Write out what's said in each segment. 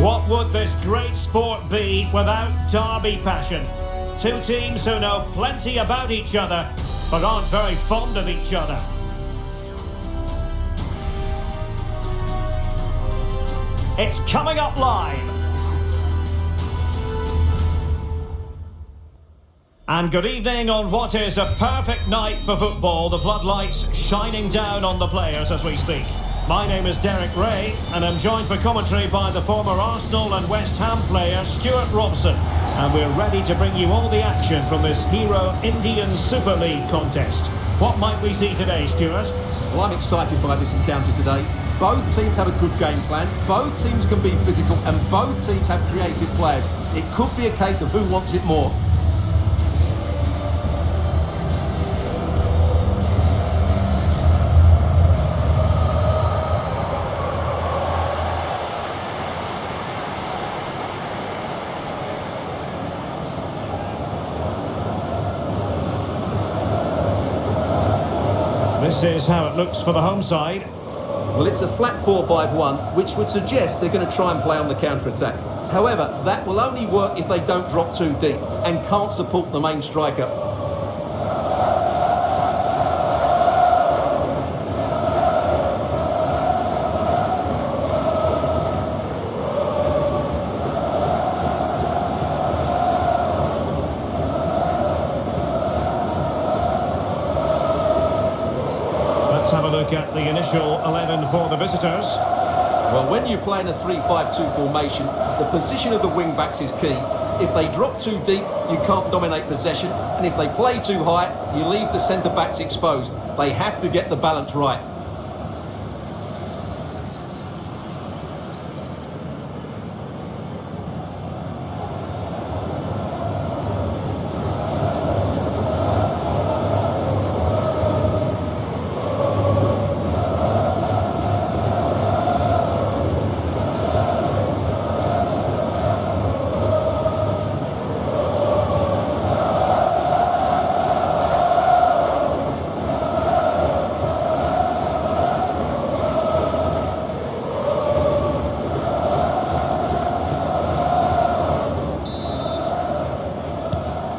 What would this great sport be without derby passion? Two teams who know plenty about each other, but aren't very fond of each other. It's coming up live. And good evening on what is a perfect night for football. The floodlights shining down on the players as we speak. My name is Derek Ray, and I'm joined for commentary by the former Arsenal and West Ham player Stuart Robson. And we're ready to bring you all the action from this Hero Indian Super League contest. What might we see today, Stuart? Well, I'm excited by this encounter today. Both teams have a good game plan, both teams can be physical, and both teams have creative players. It could be a case of who wants it more. This is how it looks for the home side. Well, it's a flat 4-5-1, which would suggest they're going to try and play on the counter-attack. However, that will only work if they don't drop too deep and can't support the main striker. Let's have a look at the initial 11 for the visitors. Well, when you play in a 3-5-2 formation, the position of the wing-backs is key. If they drop too deep, you can't dominate possession, and if they play too high, you leave the centre-backs exposed. They have to get the balance right.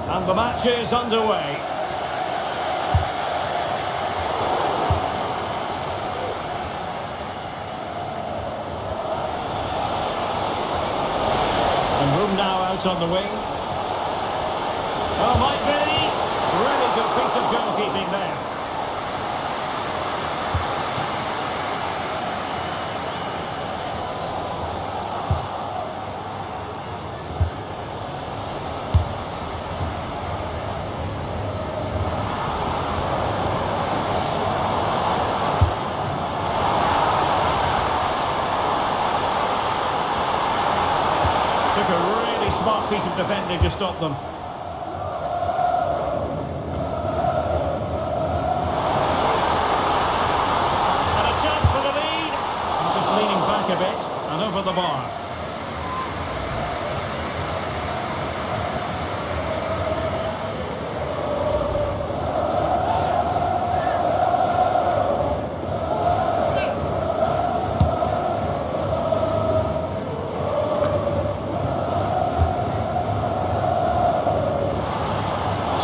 And the match is underway. And room now out on the wing. Oh, might be. Really good piece of goalkeeping there. Took a really smart piece of defending to stop them. And a chance for the lead. Just leaning back a bit and over the bar.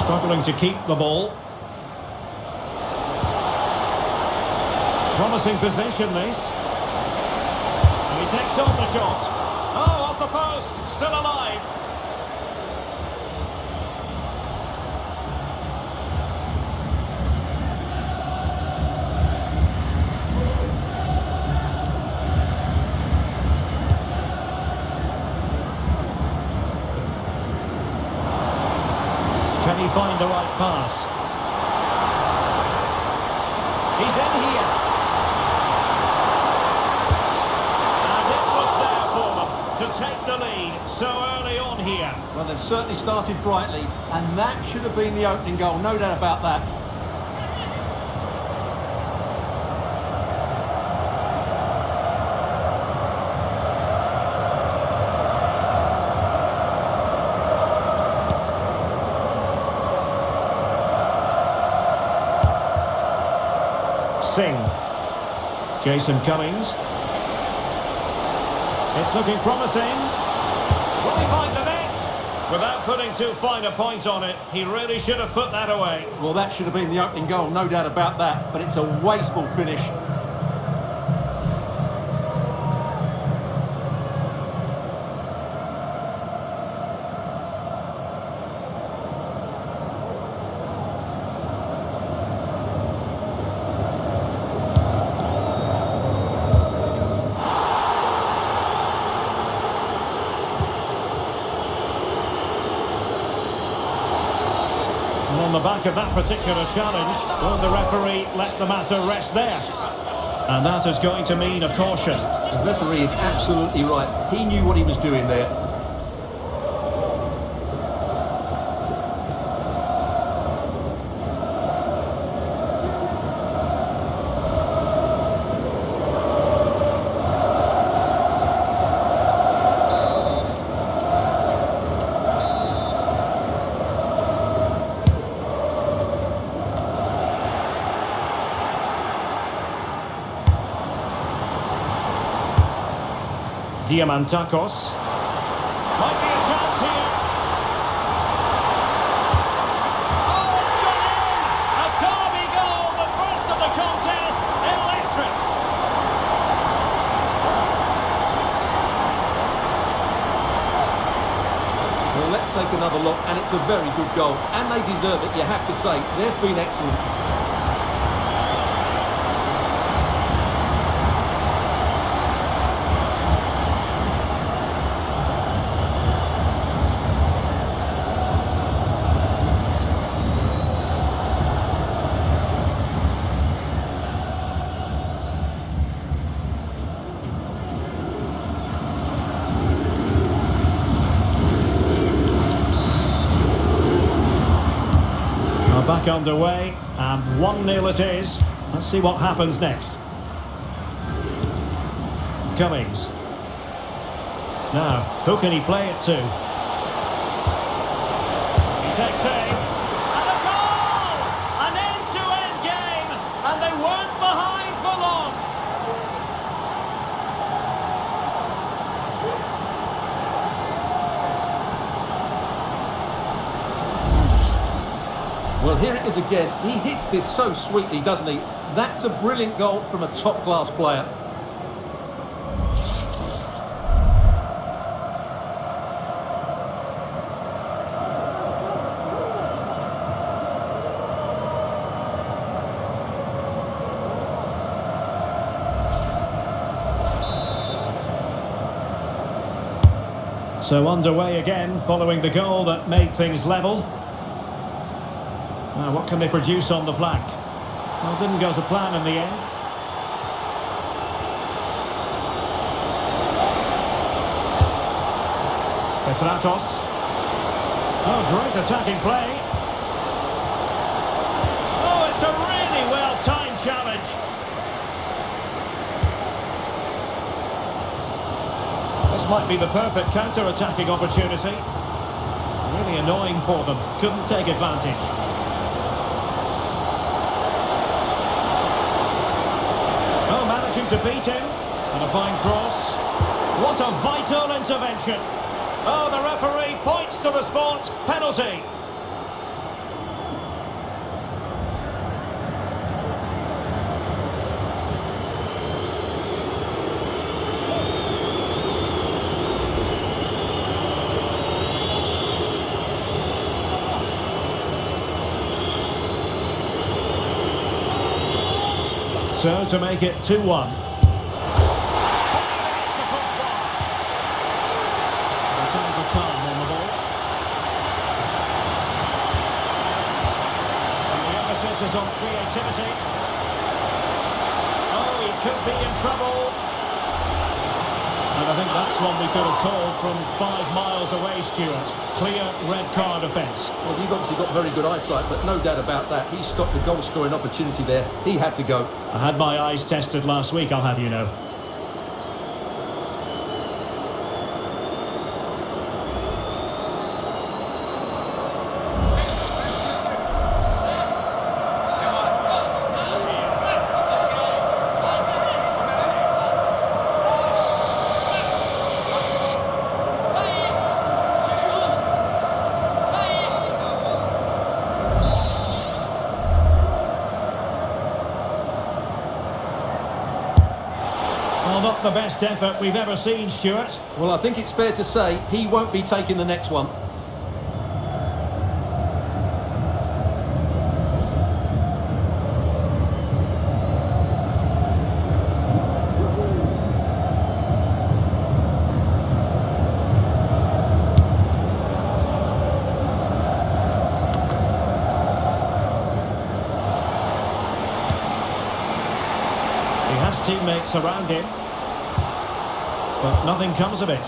Struggling to keep the ball. Promising possession, this. And he takes on the shot. Oh, off the post, still alive. Can he find the right pass? He's in here. And it was there for them to take the lead so early on here. Well, they've certainly started brightly, and that should have been the opening goal, no doubt about that. Singh. Jason Cummings. It's looking promising. Will he find the net? Without putting too fine a point on it, he really should have put that away. Well, that should have been the opening goal, no doubt about that, but it's a wasteful finish. And on the back of that particular challenge, will the referee let the matter rest there? And that is going to mean a caution. The referee is absolutely right. He knew what he was doing there. Diamantakos. Might be a chance here. Oh, it's gone in! A derby goal, the first of the contest. Electric. Well, let's take another look, and it's a very good goal. And they deserve it, you have to say. They've been excellent. Back underway, and 1-0 it is. Let's see what happens next. Cummings. Now, who can he play it to? He takes aim. And a goal! An end-to-end game, and they weren't behind for long. Well, here it is again. He hits this so sweetly, doesn't he? That's a brilliant goal from a top-class player. So underway again, following the goal that made things level. Now, what can they produce on the flank? Well, didn't go to plan in the end. Petratos. Oh, great attacking play. Oh, it's a really well-timed challenge. This might be the perfect counter-attacking opportunity. Really annoying for them. Couldn't take advantage. To beat him, and a fine cross. What a vital intervention. Oh, the referee points to the spot. Penalty. So to make it 2-1. Is on creativity. Oh, he could be in trouble. And I think that's one we could have called from 5 miles away, Stuart. Clear red card offence. Well, you've obviously got very good eyesight, but no doubt about that. He stopped a goal-scoring opportunity there. He had to go. I had my eyes tested last week, I'll have you know. Not the best effort we've ever seen, Stuart. Well, I think it's fair to say he won't be taking the next one. He has teammates around him, but nothing comes of it.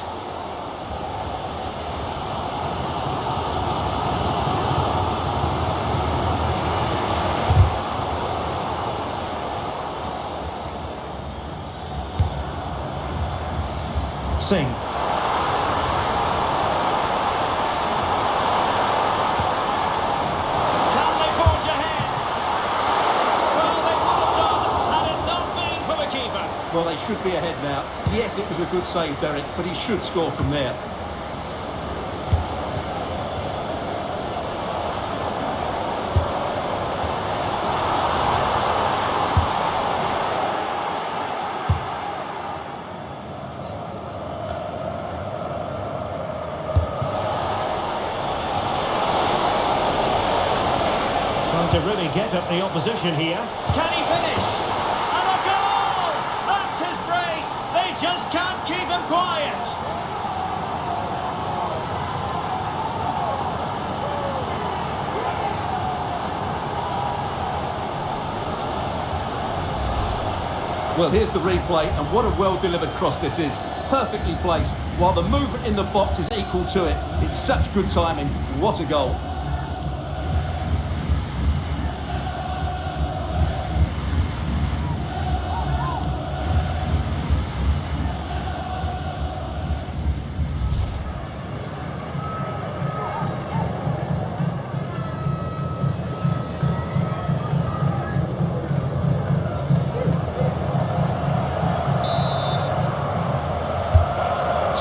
Singh. Can they forge ahead? Well, they would have done had it not been for the keeper. Well, they should be ahead now. Yes, it was a good save, Derek, but he should score from there. Trying to really get at the opposition here. Can he finish? And a goal! That's his brace. They just can't keep him quiet. Well, here's the replay, and what a well-delivered cross this is. Perfectly placed, while the movement in the box is equal to it. It's such good timing. What a goal.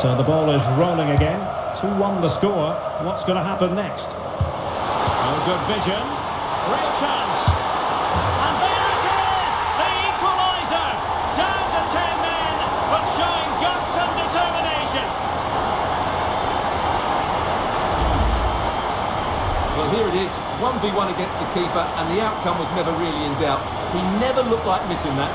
So the ball is rolling again. 2-1 the score. What's going to happen next? Oh, good vision. Real chance. And there it is! The equaliser! Down to 10 men, but showing guts and determination. Well, here it is, 1v1 against the keeper, and the outcome was never really in doubt. He never looked like missing that.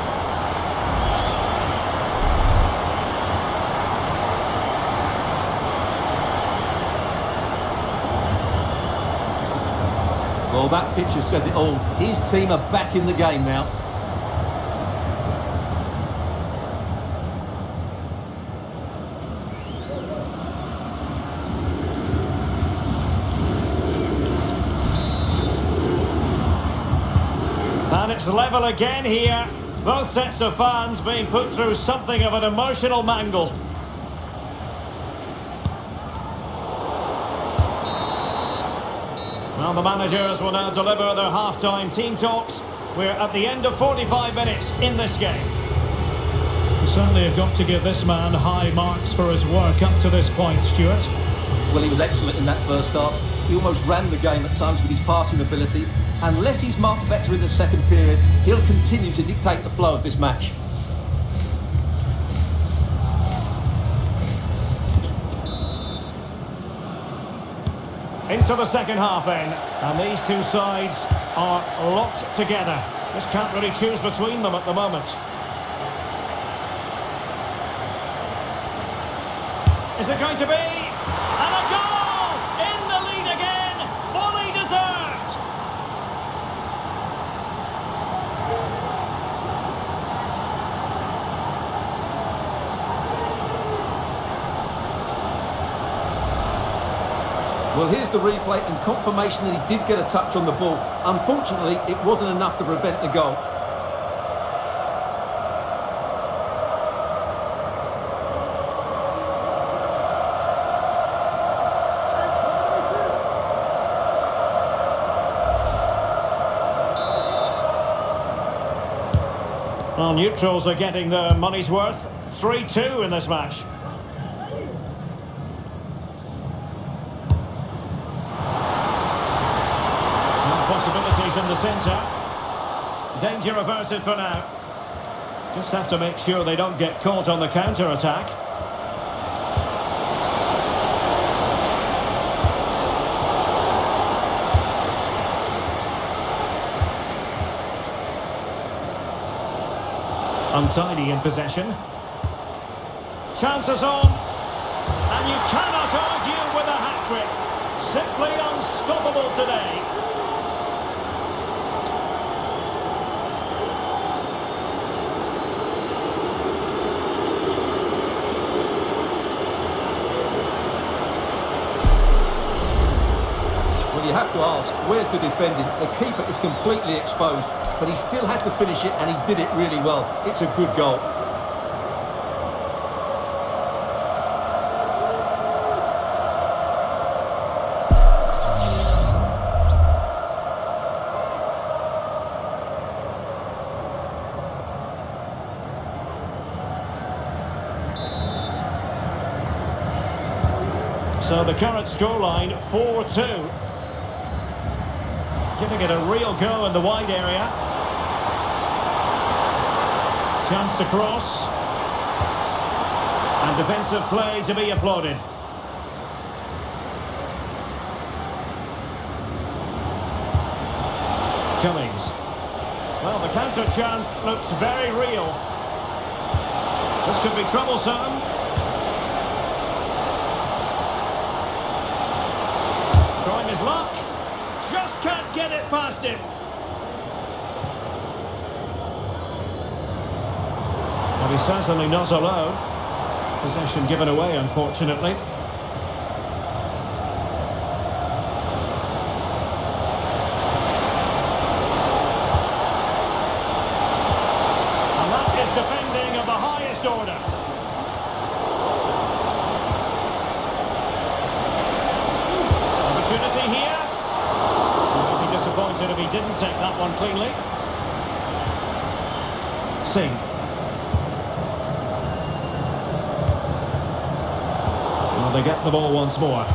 Well, that picture says it all. His team are back in the game now. And it's level again here. Both sets of fans being put through something of an emotional mangle. Well, the managers will now deliver their half-time team talks. We're at the end of 45 minutes in this game. You certainly have got to give this man high marks for his work up to this point, Stuart. Well, he was excellent in that first half. He almost ran the game at times with his passing ability. Unless he's marked better in the second period, he'll continue to dictate the flow of this match. Into the second half then, and these two sides are locked together. Just can't really choose between them at the moment. Is it going to be? And a goal! In the lead again, fully deserved! Well, here's the replay and confirmation that he did get a touch on the ball. Unfortunately, it wasn't enough to prevent the goal. Well, neutrals are getting their money's worth. 3-2 in this match. Possibilities in the centre. Danger averted for now. Just have to make sure they don't get caught on the counter-attack. Untidy in possession. Chances on. And you cannot argue with a hat-trick. Simply unstoppable today. Well, you have to ask, where's the defending? The keeper is completely exposed, but he still had to finish it, and he did it really well. It's a good goal. So the current scoreline, 4-2. Giving it a real go in the wide area. Chance to cross. And defensive play to be applauded. Cummings. Well, the counter chance looks very real. This could be troublesome. Trying his luck. Just can't get it past him. Well, he's certainly not alone. Possession given away, unfortunately. And that is defending of the highest order. Opportunity here. Disappointed if he didn't take that one cleanly. Singh. Well, they get the ball once more.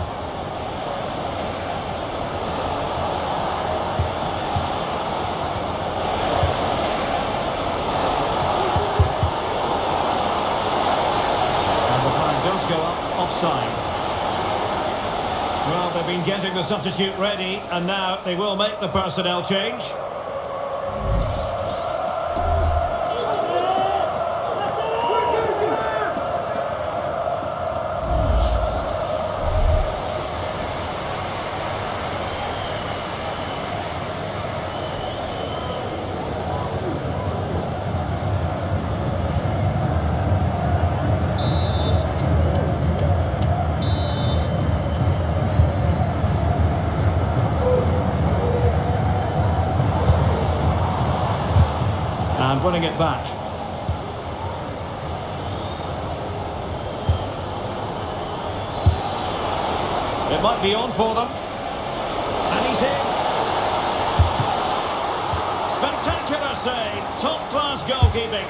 And the flag does go up offside. Well, they've been getting the substitute ready, and now they will make the personnel change. And winning it back. It might be on for them. And he's in. Spectacular save. Top-class goalkeeping.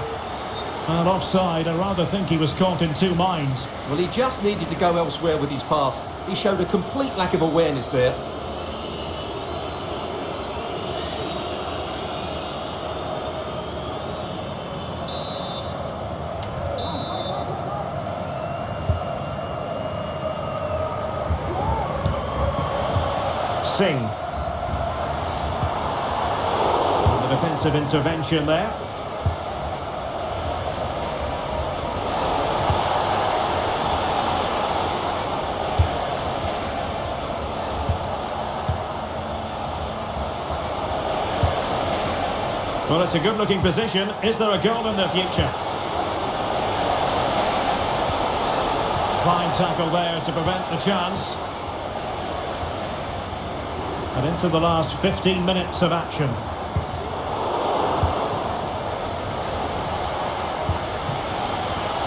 And offside, I rather think he was caught in two minds. Well, he just needed to go elsewhere with his pass. He showed a complete lack of awareness there. Singh. The defensive intervention there. Well, it's a good-looking position. Is there a goal in the future? Fine tackle there to prevent the chance. And into the last 15 minutes of action.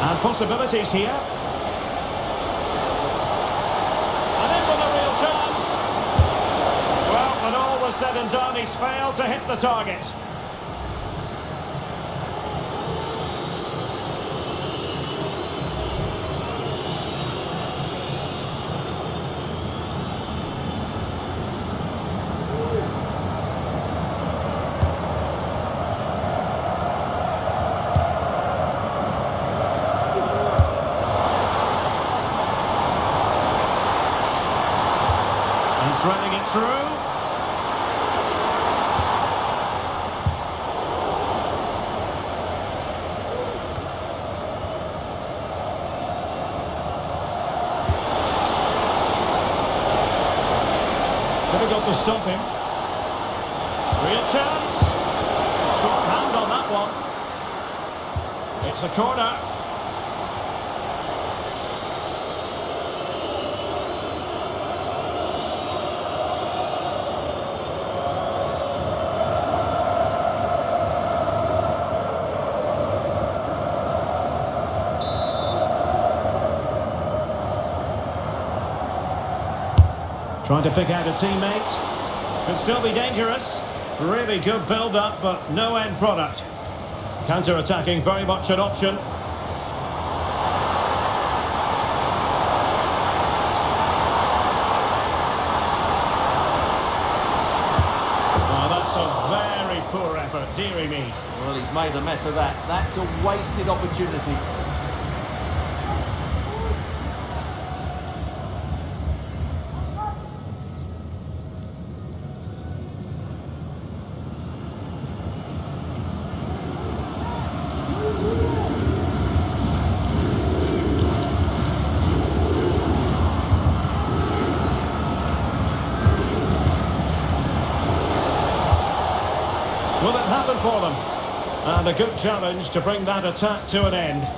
And possibilities here. And in with a real chance. Well, when all was said and done, he's failed to hit the target. it through. Difficult to stop him. Real chance. Strong hand on that one. It's a corner. Trying to pick out a teammate. Could still be dangerous. Really good build-up, but no end product. Counter-attacking, very much an option. Oh, that's a very poor effort, dearie me. Well, he's made a mess of that. That's a wasted opportunity. Will it happen for them? And a good challenge to bring that attack to an end.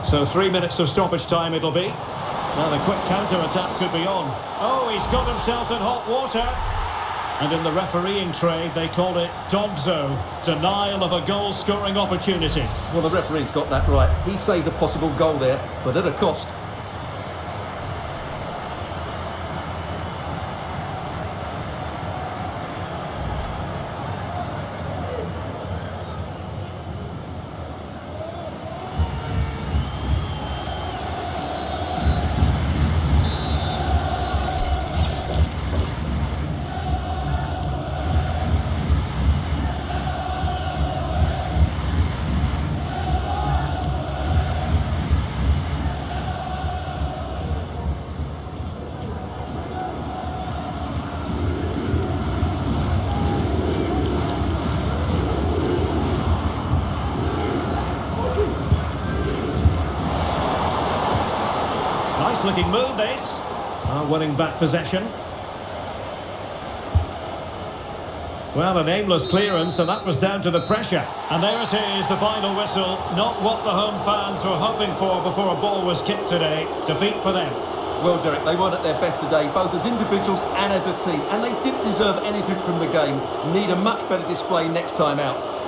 So 3 minutes of stoppage time it'll be. Now the quick counter-attack could be on. Oh, he's got himself in hot water. And in the refereeing trade, they call it dogzo, denial of a goal-scoring opportunity. Well, the referee's got that right. He saved a possible goal there, but at a cost. Nice looking move this. Winning back possession. Well, an aimless clearance, and that was down to the pressure. And there it is, the final whistle. Not what the home fans were hoping for before a ball was kicked today. Defeat for them. Well, Derek, they weren't at their best today, both as individuals and as a team, and they didn't deserve anything from the game. Need a much better display next time out.